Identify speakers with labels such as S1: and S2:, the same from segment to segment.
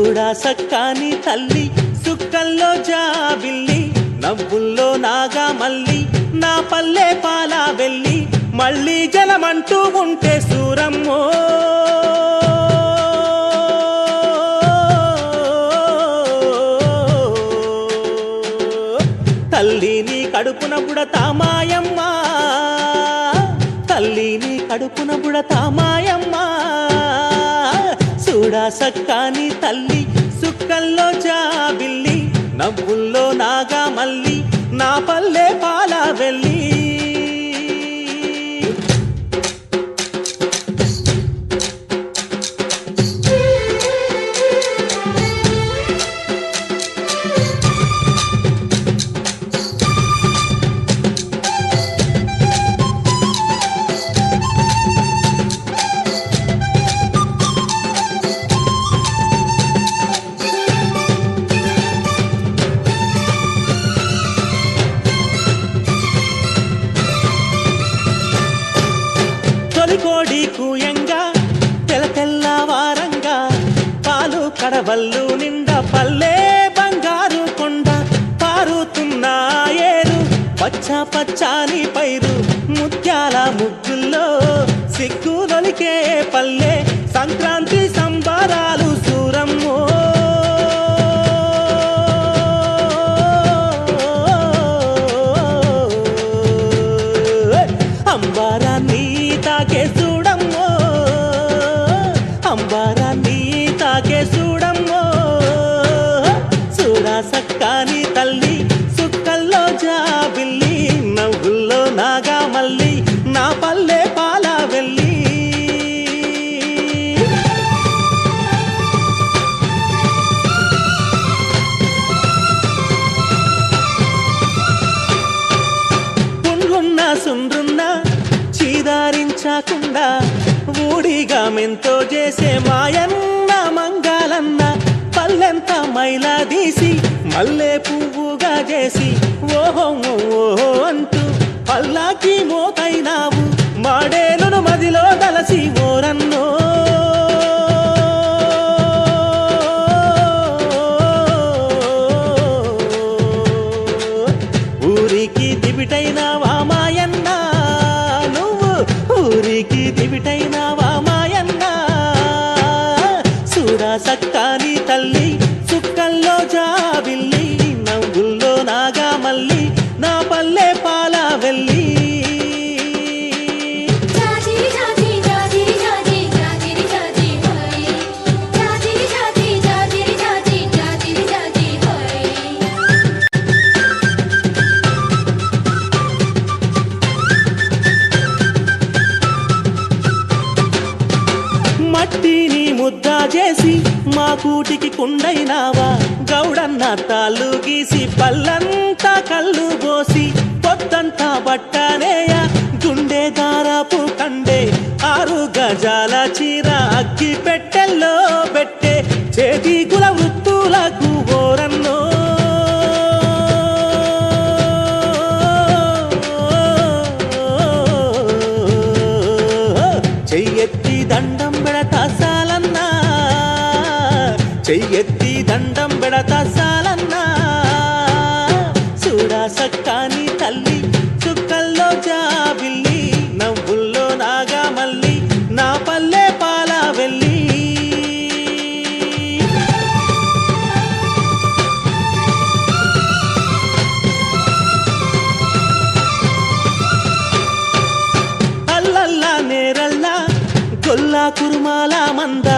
S1: చూడా సక్కాని తల్లి సుక్కల్లో జాబిల్లి నవ్వుల్లో నాగా మల్లి నా పల్లె పాలా వెళ్ళి మళ్ళీ జలమంటూ ఉంటే సూరమ్మో తల్లిని కడుపున బుడతా మాయమ్మ తల్లిని కడుపున బుడతా మాయమ్మ చూడా సక్కాని తల్లి సుక్కల్లో జాబిల్లి నవ్వుల్లో నాగా మల్లి నా పల్లె పాలా వెళ్ళి కోడి కూయంగా తెల తెల్లవారంగా పాలు కడవల్లు నిండా పల్లె బంగారు కొండ పారుతున్న ఏరు పచ్చ పచ్చాని పైరు ముత్యాల ముగ్గుల్లో సిగ్గులొలికే పల్లె సంక్రాంతి సంబరాలు సూరమ్మో అంబారాన్ని తాకే చూడమ్మో అంబారాన్ని తాకే చూడమ్మో చూడా సక్కాని తల్లి సుక్కల్లో జాబిల్లి నవ్వుల్లో నాగా మల్లి నా పల్లె పాలా వెళ్ళి పుండ్లున్నా సుండ్రున్నా చీదారించకుండా ఊడిగా మెంతో చేసే మాయన్న మంగాలన్న పల్లెంత మైలా తీసి మల్లె పువ్వుగా చేసి ఓహో ఓహో అంటూ పల్లాకి మోతైనావు మాడేలును మదిలో దలసి ఓరన్నో ఊరికి దివిటైనావా మాయన్న ఊరికి దివిటైనావా మాయన్న చూడా సక్కాని తల్లి సుక్కల్లో జాబిల్లి నవ్వుల్లో నాగా మల్లి నా పల్లె పాలా వెళ్ళి మట్టిని ముద్దా చేసి మా కూటికి కుండైనావా గౌడన్న తాళ్ళు గీసి పల్లంతా కళ్ళు పోసి పొద్దంతా బట్టనేయ గుండె దారాపు కండే 6 గజాల చీర అగ్గి పెట్టెల్లో పెట్టే చేతి కుల వృత్తులకు ఓరన్నో చెయ్యెత్తి దండం పెడతా సాలన్నా చెయ్యెత్తి దండం పెడతా సాలన్నా చూడా సక్కాని తల్లి చుక్కల్లో జాబిల్లి నవ్వుల్లో నాగా మల్లి నా పల్లె పాలా వెళ్ళి అల్లల్లా నేరల్లా గొల్లా కురుమాల మంద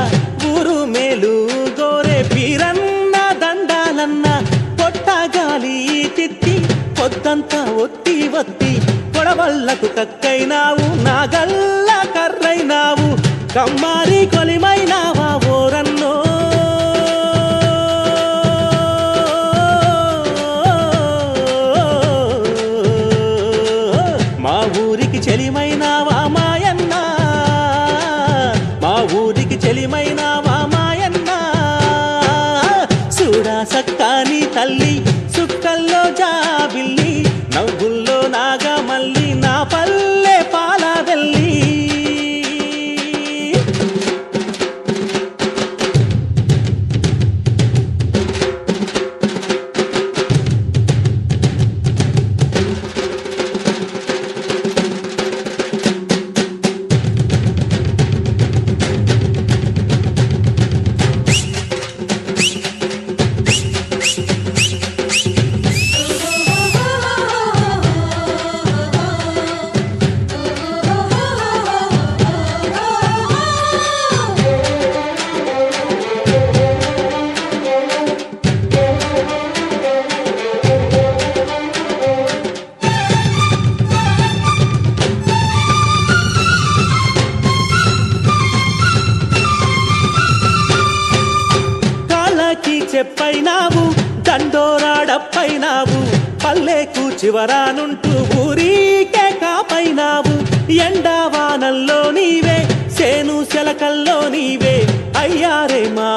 S1: ఊరు మేలు గోరే పీరన్న దండాలన్న పొట్టగాలి తిత్తి పొద్దంతా ఒత్తి ఒత్తి పొడవళ్లకు కక్కైనావు నాగల్ల కర్రైనావు కమ్మారి కొలిమైనావా ఓరన్నో మా ఊరికి చెలిమైనావా మాయన్న మా ఊరికి చెలిమైనావా మాయన్న చూడా సక్కాని తల్లి సుక్కల్లో జాబిల్లి నవ్వుల్లో నాగా మల్లి నా పల్లె పాలా వెళ్ళి చెప్పైనావు దండోరాడప్పైనావు పల్లెకు చివరానుంటూ ఊరికే కాపైనావు ఎండావానల్లో నీవే సేను శలకల్లో నీవే అయ్యారే మా